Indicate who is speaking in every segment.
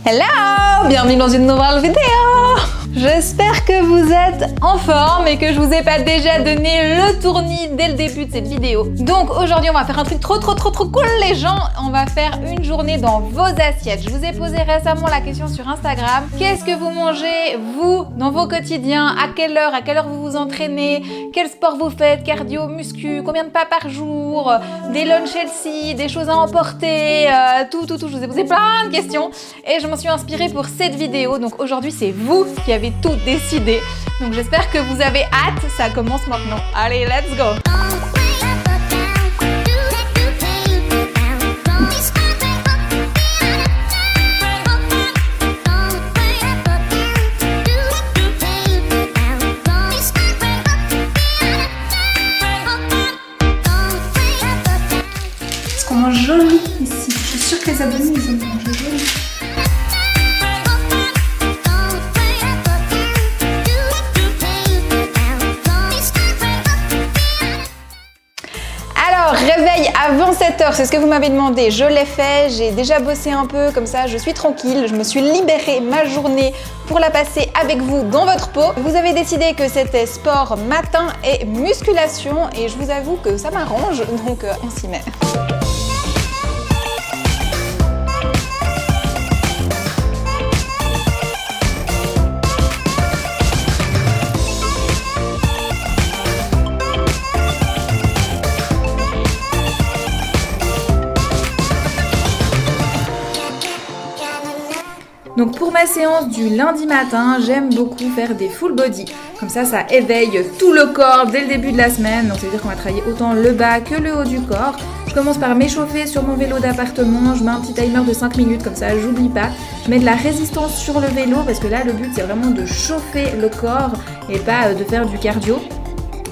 Speaker 1: Hello! Bienvenue dans une nouvelle vidéo! J'espère que vous êtes en forme et que je vous ai pas déjà donné le tournis dès le début de cette vidéo. Donc aujourd'hui on va faire un truc trop cool les gens. On va faire une journée dans vos assiettes. Je vous ai posé récemment la question sur Instagram. Qu'est-ce que vous mangez vous dans vos quotidiens? À quelle heure vous vous entraînez? Quel sport vous faites? Cardio, muscu? Combien de pas par jour? Des lunchs healthy? Des choses à emporter? Tout. Je vous ai posé plein de questions et je m'en suis inspirée pour cette vidéo. Donc aujourd'hui c'est vous qui avez tout décidé. Donc j'espère que vous avez hâte, ça commence maintenant. Allez, let's go!
Speaker 2: Est-ce qu'on mange joli ici? Je suis sûre que les abonnés ils aiment manger joli.
Speaker 1: Réveil avant 7h, c'est ce que vous m'avez demandé, je l'ai fait, j'ai déjà bossé un peu, comme ça je suis tranquille, je me suis libérée ma journée pour la passer avec vous dans votre peau. Vous avez décidé que c'était sport matin et musculation et je vous avoue que ça m'arrange, donc on s'y met. Donc pour ma séance du lundi matin, j'aime beaucoup faire des full body. Comme ça éveille tout le corps dès le début de la semaine. Donc ça veut dire qu'on va travailler autant le bas que le haut du corps. Je commence par m'échauffer sur mon vélo d'appartement. Je mets un petit timer de 5 minutes, comme ça j'oublie pas. Je mets de la résistance sur le vélo parce que là le but c'est vraiment de chauffer le corps et pas de faire du cardio.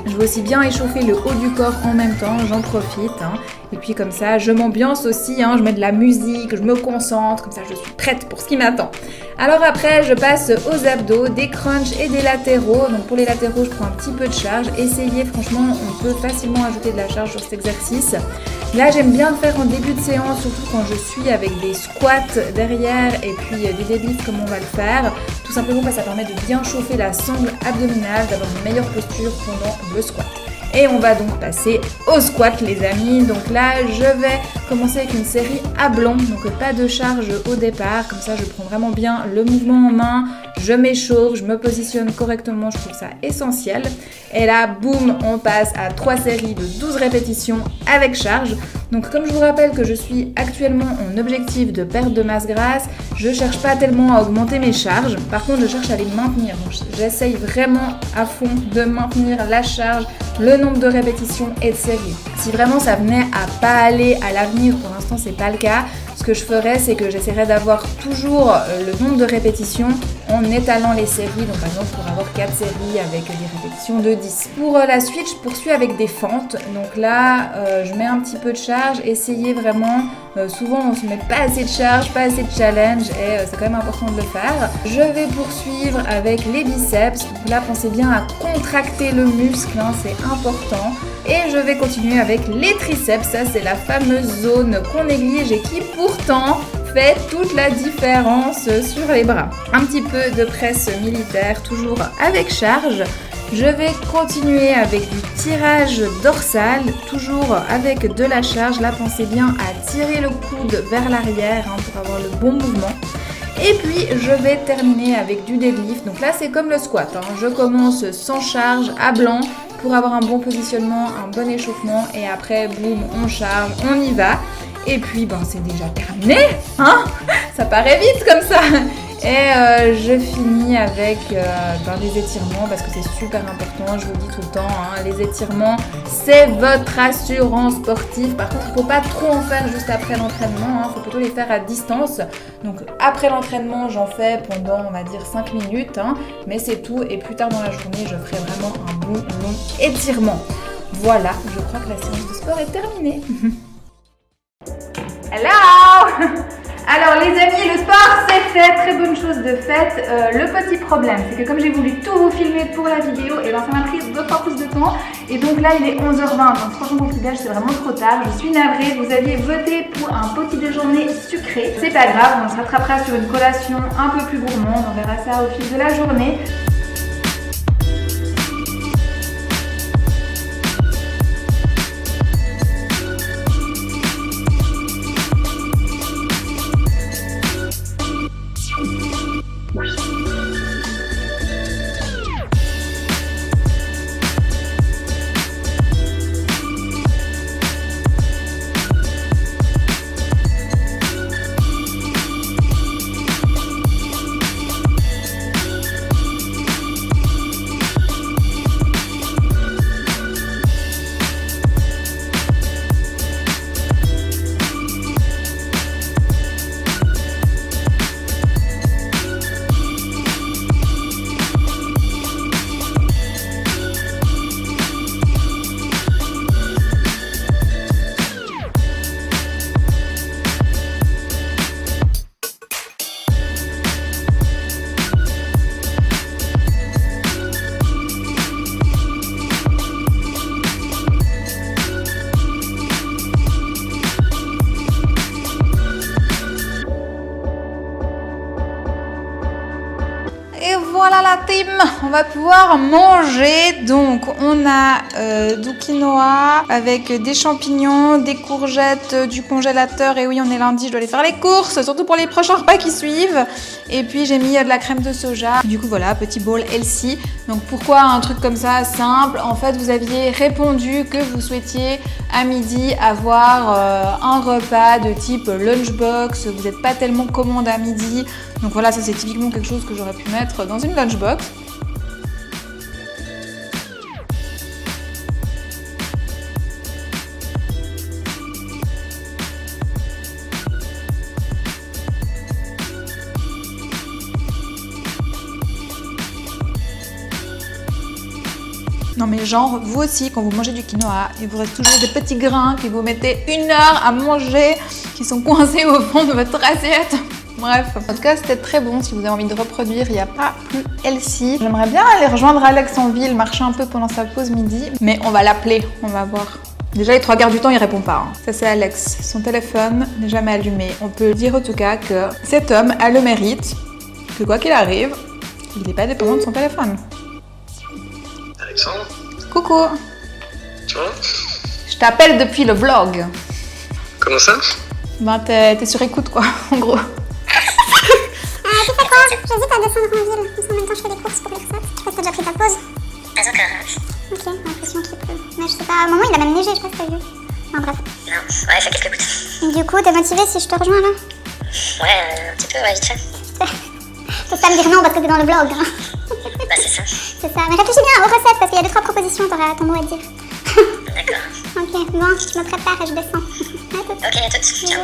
Speaker 1: Je veux aussi bien échauffer le haut du corps en même temps, j'en profite. Et puis comme ça, je m'ambiance aussi, je mets de la musique, je me concentre, comme ça je suis prête pour ce qui m'attend. Alors après, je passe aux abdos, des crunchs et des latéraux. Donc pour les latéraux, je prends un petit peu de charge. Essayez, franchement, on peut facilement ajouter de la charge sur cet exercice. Là, j'aime bien le faire en début de séance, surtout quand je suis avec des squats derrière et puis des deadlifts comme on va le faire. Tout simplement parce que ça permet de bien chauffer la sangle abdominale, d'avoir une meilleure posture pendant le squat. Et on va donc passer au squat les amis. Donc là je vais commencer avec une série à blanc, donc pas de charge au départ, comme ça je prends vraiment bien le mouvement en main, je m'échauffe, je me positionne correctement, je trouve ça essentiel. Et là boum, on passe à 3 séries de 12 répétitions avec charge. Donc comme je vous rappelle que je suis actuellement en objectif de perte de masse grasse, je cherche pas tellement à augmenter mes charges, par contre je cherche à les maintenir. Donc j'essaye vraiment à fond de maintenir la charge, le nombre de répétitions et de séries. Si vraiment ça venait à pas aller à l'avenir, pour l'instant c'est pas le cas, ce que je ferais c'est que j'essaierais d'avoir toujours le nombre de répétitions en étalant les séries, donc par exemple pour avoir 4 séries avec des répétitions de 10. Pour la suite, je poursuis avec des fentes, donc là je mets un petit peu de charge, essayez vraiment, souvent on se met pas assez de charge, pas assez de challenge et c'est quand même important de le faire. Je vais poursuivre avec les biceps, donc là pensez bien à contracter le muscle, c'est important. Et je vais continuer avec les triceps, ça c'est la fameuse zone qu'on néglige et qui pourtant fait toute la différence sur les bras. Un petit peu de presse militaire, toujours avec charge. Je vais continuer avec du tirage dorsal, toujours avec de la charge. Là, pensez bien à tirer le coude vers l'arrière pour avoir le bon mouvement. Et puis, je vais terminer avec du deadlift. Donc là, c'est comme le squat. Je commence sans charge, à blanc, pour avoir un bon positionnement, un bon échauffement. Et après, boum, on charge, on y va. Et puis, c'est déjà terminé, Ça paraît vite comme ça. Et je finis avec des étirements parce que c'est super important, je vous le dis tout le temps, les étirements c'est votre assurance sportive. Par contre il ne faut pas trop en faire juste après l'entraînement, il faut plutôt les faire à distance. Donc après l'entraînement j'en fais pendant on va dire 5 minutes, mais c'est tout et plus tard dans la journée je ferai vraiment un bon long étirement. Voilà, je crois que la séance de sport est terminée. Hello! Alors les amis, le sport c'est fait, très bonne chose de fait. Le petit problème, c'est que comme j'ai voulu tout vous filmer pour la vidéo, et ben ça m'a pris 2 fois plus de temps. Et donc là, il est 11h20, donc franchement pour le petit-déj, c'est vraiment trop tard. Je suis navrée, vous aviez voté pour un petit déjeuner sucré. C'est pas grave, on se rattrapera sur une collation un peu plus gourmande. On verra ça au fil de la journée. Voilà la team, on va pouvoir manger. Donc on a du quinoa avec des champignons, des courgettes, du congélateur. Et oui, on est lundi, je dois aller faire les courses, surtout pour les prochains repas qui suivent. Et puis j'ai mis de la crème de soja. Du coup voilà, petit bowl healthy. Donc pourquoi un truc comme ça simple? En fait, vous aviez répondu que vous souhaitiez à midi avoir un repas de type lunchbox. Vous n'êtes pas tellement commode à midi. Donc voilà, ça c'est typiquement quelque chose que j'aurais pu mettre dans une lunchbox. Non mais genre, vous aussi, quand vous mangez du quinoa, il vous reste toujours des petits grains que vous mettez 1 heure à manger, qui sont coincés au fond de votre assiette. Bref, en tout cas c'était très bon. Si vous avez envie de reproduire, il n'y a pas plus healthy. J'aimerais bien aller rejoindre Alex en ville, marcher un peu pendant sa pause midi, mais on va l'appeler, on va voir. Déjà les 3/4 du temps il répond pas. Ça c'est Alex, son téléphone n'est jamais allumé. On peut dire en tout cas que cet homme a le mérite que quoi qu'il arrive, il n'est pas dépendant de son téléphone.
Speaker 3: Alexandre,
Speaker 1: Coucou,
Speaker 3: tu vois?
Speaker 1: je t'appelle depuis le vlog.
Speaker 3: Comment ça?
Speaker 1: Ben t'es sur écoute quoi, en gros.
Speaker 4: Tu fais quoi? J'hésite à descendre en ville. En même temps, je fais des courses pour l'Exat. Je sais pas si t'as déjà pris ta pause.
Speaker 3: Pas encore.
Speaker 4: Ok, j'ai l'impression qu'il pleut. Mais je sais pas, au moment il a même neigé, je sais pas si t'as vu. Enfin bref.
Speaker 3: Non, ouais, il fait quelques gouttes.
Speaker 4: Du coup, t'es motivé si je te rejoins là?
Speaker 3: Ouais, un petit peu, ouais, vite fait.
Speaker 4: Faut pas me dire non parce que t'es dans le vlog. Hein.
Speaker 3: Bah, c'est ça.
Speaker 4: C'est ça. Mais réfléchis bien aux recettes parce qu'il y a 2-3 propositions, t'auras ton mot à dire.
Speaker 3: D'accord.
Speaker 4: Ok, bon, je me prépare et je descends. À tout.
Speaker 3: Ok, à toutes. Ciao.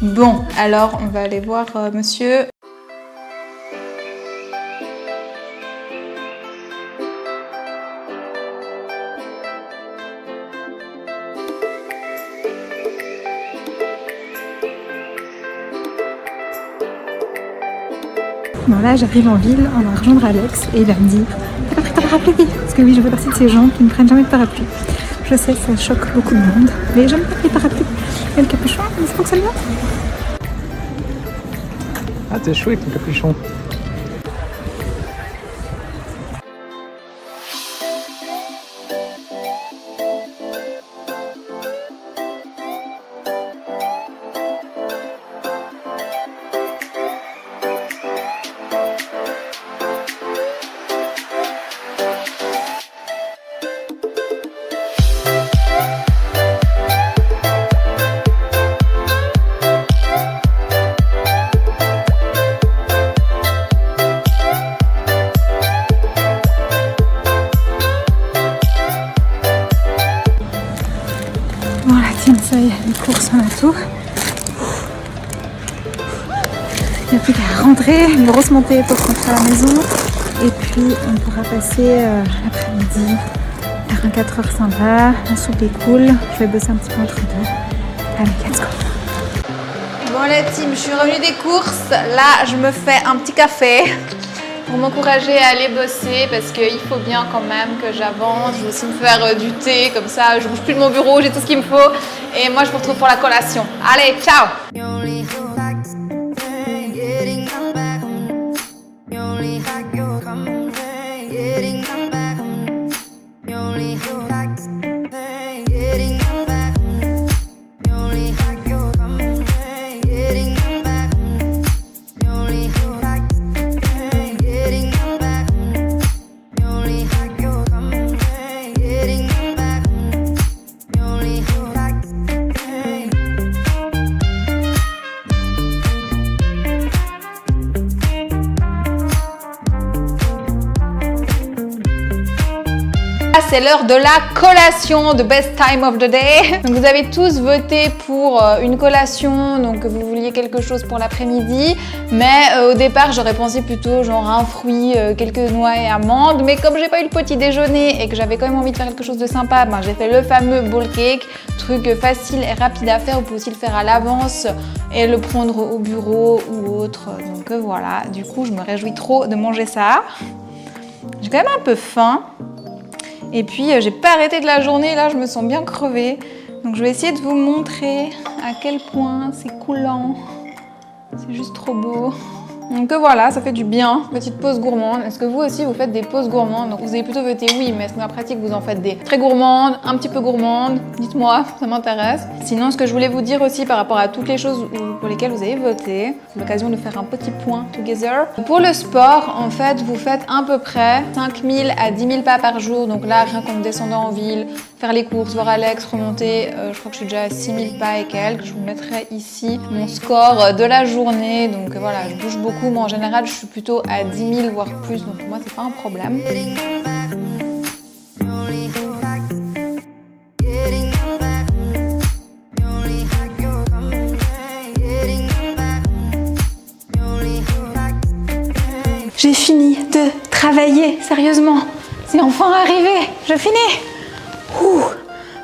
Speaker 1: Bon, alors on va aller voir monsieur.
Speaker 2: Bon là j'arrive en ville, on va rejoindre Alex et il va me dire t'as pas pris ta parapluie? Parce que oui, je fais partie de ces gens qui ne prennent jamais de parapluie. Je sais, ça choque beaucoup de monde, mais j'aime pas les parapluies. Et le capuchon, ça fonctionne bien.
Speaker 5: Ah, t'es chouette ton capuchon.
Speaker 2: Voilà, tiens, ça y est, les courses, on a tout. Il n'y a plus qu'à rentrer, une grosse montée pour rentrer à la maison. Et puis, on pourra passer l'après-midi faire un 4 heures sympa, la soupe est cool. Je vais bosser un petit peu entre deux. Allez, let's go.
Speaker 1: Bon Bon la team, je suis revenue des courses. Là, je me fais un petit café pour m'encourager à aller bosser parce qu'il faut bien quand même que j'avance. Je vais aussi me faire du thé, comme ça je bouge plus de mon bureau, j'ai tout ce qu'il me faut. Et moi, je vous retrouve pour la collation. Allez, ciao! C'est l'heure de la collation, the best time of the day. Donc vous avez tous voté pour une collation, donc vous vouliez quelque chose pour l'après-midi. Mais au départ, j'aurais pensé plutôt genre un fruit, quelques noix et amandes. Mais comme j'ai pas eu le petit déjeuner et que j'avais quand même envie de faire quelque chose de sympa, ben, j'ai fait le fameux bowl cake, truc facile et rapide à faire. Vous pouvez aussi le faire à l'avance et le prendre au bureau ou autre. Donc voilà, du coup, je me réjouis trop de manger ça. J'ai quand même un peu faim. Et puis, j'ai pas arrêté de la journée, là, je me sens bien crevée. Donc, je vais essayer de vous montrer à quel point c'est coulant. C'est juste trop beau. Donc voilà, ça fait du bien. Petite pause gourmande. Est-ce que vous aussi, vous faites des pauses gourmandes? Donc, vous avez plutôt voté oui, mais est-ce que dans la pratique, vous en faites des très gourmandes, un petit peu gourmandes? Dites-moi, ça m'intéresse. Sinon, ce que je voulais vous dire aussi par rapport à toutes les choses pour lesquelles vous avez voté, c'est l'occasion de faire un petit point together. Pour le sport, en fait, vous faites à peu près 5 000 à 10 000 pas par jour. Donc là, rien qu'en descendant en ville, faire les courses, voir Alex, remonter, je crois que je suis déjà à 6 000 pas et quelques. Je vous mettrai ici mon score de la journée. Donc voilà, je bouge beaucoup. Moi, en général, je suis plutôt à 10 000 voire plus. Donc pour moi, c'est pas un problème. J'ai fini de travailler, sérieusement. C'est enfin arrivé, je finis. Ouh.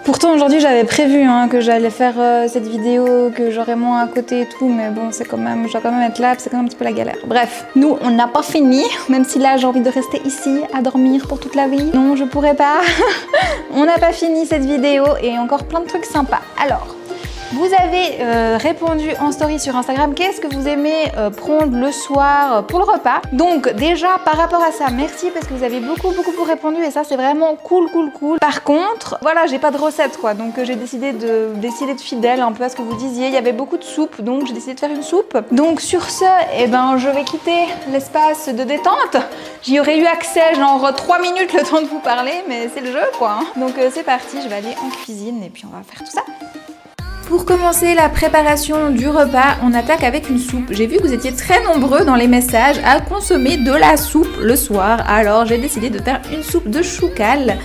Speaker 1: Pourtant aujourd'hui j'avais prévu que j'allais faire cette vidéo, que j'aurais moins à côté et tout, mais bon c'est quand même, je dois quand même être là, c'est quand même un petit peu la galère. Bref, nous on n'a pas fini, même si là j'ai envie de rester ici à dormir pour toute la vie. Non, je pourrais pas. On n'a pas fini cette vidéo et encore plein de trucs sympas. Alors, vous avez répondu en story sur Instagram qu'est-ce que vous aimez prendre le soir pour le repas. Donc déjà par rapport à ça, merci parce que vous avez beaucoup répondu et ça c'est vraiment cool. Par contre, voilà, j'ai pas de recette quoi, donc j'ai décidé de fidèle un peu à ce que vous disiez. Il y avait beaucoup de soupe, donc j'ai décidé de faire une soupe. Donc sur ce, eh ben, je vais quitter l'espace de détente. J'y aurais eu accès genre 3 minutes le temps de vous parler, mais c'est le jeu quoi. Donc c'est parti, je vais aller en cuisine et puis on va faire tout ça. Pour commencer la préparation du repas, on attaque avec une soupe. J'ai vu que vous étiez très nombreux dans les messages à consommer de la soupe le soir. Alors j'ai décidé de faire une soupe de choucal.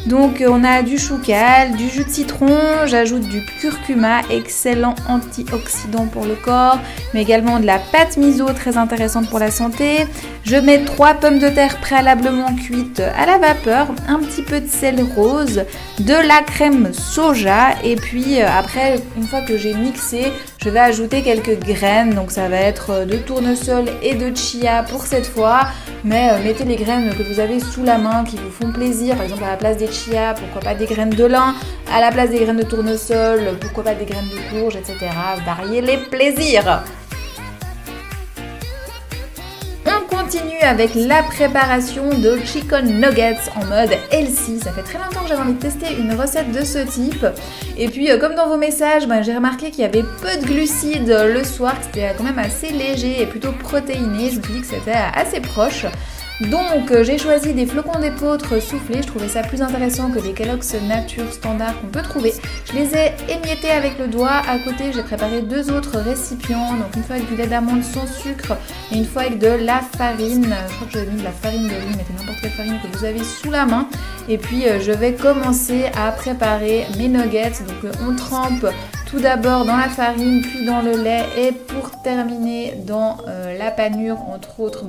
Speaker 1: Donc on a du choucal, du jus de citron, j'ajoute du curcuma, excellent antioxydant pour le corps, mais également de la pâte miso, très intéressante pour la santé. Je mets 3 pommes de terre préalablement cuites à la vapeur, un petit peu de sel rose, de la crème soja et puis après, une fois que j'ai mixé, je vais ajouter quelques graines, donc ça va être de tournesol et de chia pour cette fois, mais mettez les graines que vous avez sous la main qui vous font plaisir, par exemple à la place des chia, pourquoi pas des graines de lin, à la place des graines de tournesol, pourquoi pas des graines de courge, etc. Variez les plaisirs. On continue avec la préparation de chicken nuggets en mode healthy. Ça fait très longtemps que j'avais envie de tester une recette de ce type. Et puis comme dans vos messages, j'ai remarqué qu'il y avait peu de glucides le soir, que c'était quand même assez léger et plutôt protéiné. Je me suis dit que c'était assez proche. Donc j'ai choisi des flocons d'épeautre soufflés, je trouvais ça plus intéressant que les Kellogg's Nature standard qu'on peut trouver. Je les ai émiettés avec le doigt, à côté j'ai préparé 2 autres récipients, donc une fois avec du lait d'amande sans sucre et une fois avec de la farine. Je crois que j'avais mis de la farine de riz, mettez n'importe quelle farine que vous avez sous la main. Et puis je vais commencer à préparer mes nuggets, donc on trempe tout d'abord dans la farine, puis dans le lait et pour terminer dans la panure, entre autres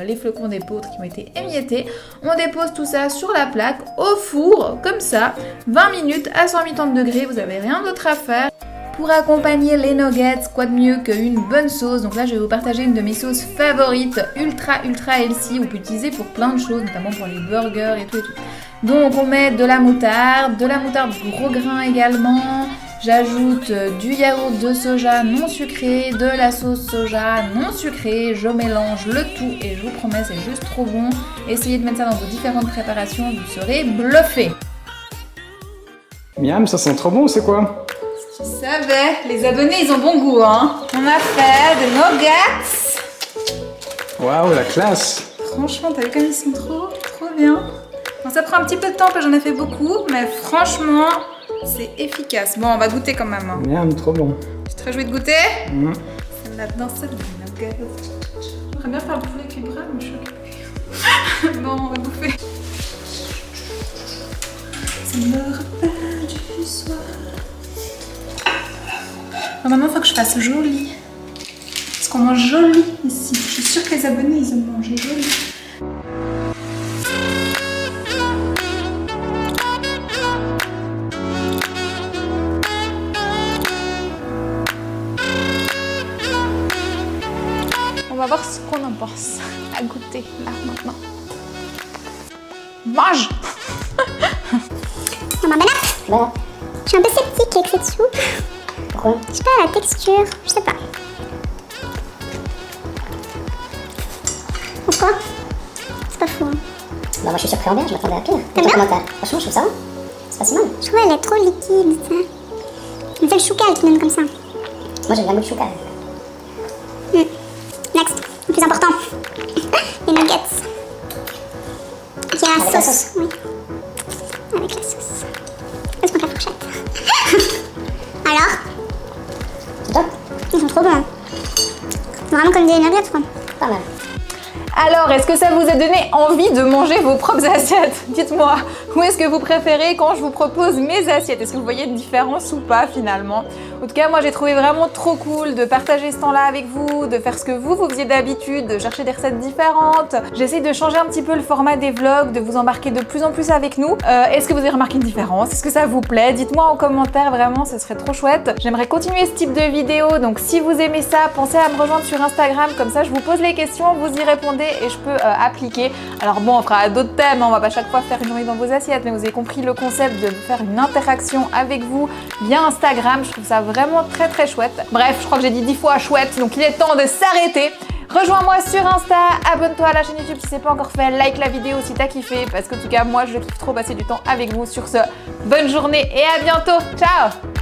Speaker 1: les flocons d'épeautre qui ont été émiettés. On dépose tout ça sur la plaque au four, comme ça, 20 minutes à 180 degrés, vous n'avez rien d'autre à faire. Pour accompagner les nuggets, quoi de mieux qu'une bonne sauce? Donc là, je vais vous partager une de mes sauces favorites, ultra healthy, on peut utiliser pour plein de choses, notamment pour les burgers et tout. Donc on met de la moutarde gros grain également. J'ajoute du yaourt de soja non sucré, de la sauce soja non sucrée. Je mélange le tout et je vous promets, c'est juste trop bon. Essayez de mettre ça dans vos différentes préparations, vous serez bluffés.
Speaker 5: Miam, ça sent trop bon, c'est quoi?
Speaker 1: Tu savais, les abonnés, ils ont bon goût, hein. On a fait des nuggets.
Speaker 5: Waouh, la classe!
Speaker 1: Franchement, t'as vu comme ils sont trop bien. Bon, ça prend un petit peu de temps parce que j'en ai fait beaucoup, mais franchement, c'est efficace. Bon, on va goûter quand même. Hein.
Speaker 5: Miam, trop bon.
Speaker 1: Tu es très joué de goûter? C'est là-dedans, c'est des nuggets. J'aimerais bien faire le poulet avec les bras, mais je suis occupée. Bon, on va bouffer. C'est le repas du soir. Alors maintenant, il faut que je fasse joli. Parce qu'on mange joli ici. Je suis sûre que les abonnés, ils aiment manger joli. On va voir ce qu'on en pense à goûter là maintenant. Mange!
Speaker 4: Maman Benap,
Speaker 3: Bon,
Speaker 4: je suis un peu sceptique avec cette soupe.
Speaker 3: pourquoi?
Speaker 4: Je sais pas, la texture, je sais pas. Pourquoi? C'est pas fou. Hein.
Speaker 3: Bah, moi je suis surpris en bien, je m'attendais à pire.
Speaker 4: T'aimes
Speaker 3: Ton
Speaker 4: bien
Speaker 3: commentaire. Franchement, je trouve ça bon. C'est pas si mal.
Speaker 4: Je trouve qu'elle est trop liquide, ça. On fait le choucal qui donne comme ça.
Speaker 3: Moi j'aime bien le chouka.
Speaker 4: Next, le plus important. Les nuggets. Il y a
Speaker 3: Avec
Speaker 4: la
Speaker 3: la
Speaker 4: sauce.
Speaker 3: sauce.
Speaker 4: Oui. Avec la sauce. Laisse-moi la fourchette. Alors,
Speaker 3: C'est top?
Speaker 4: ils sont trop bons. Vraiment comme des nuggets, quoi.
Speaker 3: Pas mal.
Speaker 1: Alors, est-ce que ça vous a donné envie de manger vos propres assiettes? Dites-moi, où est-ce que vous préférez quand je vous propose mes assiettes? Est-ce que vous voyez une différence ou pas finalement? En tout cas, moi j'ai trouvé vraiment trop cool de partager ce temps-là avec vous, de faire ce que vous faisiez d'habitude, de chercher des recettes différentes. J'essaye de changer un petit peu le format des vlogs, de vous embarquer de plus en plus avec nous. Est-ce que vous avez remarqué une différence? Est-ce que ça vous plaît? Dites-moi en commentaire, vraiment, ce serait trop chouette. J'aimerais continuer ce type de vidéo, donc si vous aimez ça, pensez à me rejoindre sur Instagram, comme ça je vous pose les questions, vous y répondez et je peux appliquer. Alors bon, on fera d'autres thèmes, on va pas chaque fois faire une journée dans vos assiettes, mais vous avez compris le concept de faire une interaction avec vous via Instagram. Je trouve ça vraiment très chouette. Bref, je crois que j'ai dit 10 fois chouette, donc il est temps de s'arrêter. Rejoins-moi sur Insta, abonne-toi à la chaîne YouTube si c'est pas encore fait, like la vidéo si t'as kiffé, parce qu'en tout cas moi je kiffe trop passer du temps avec vous. Sur ce, bonne journée et à bientôt. Ciao!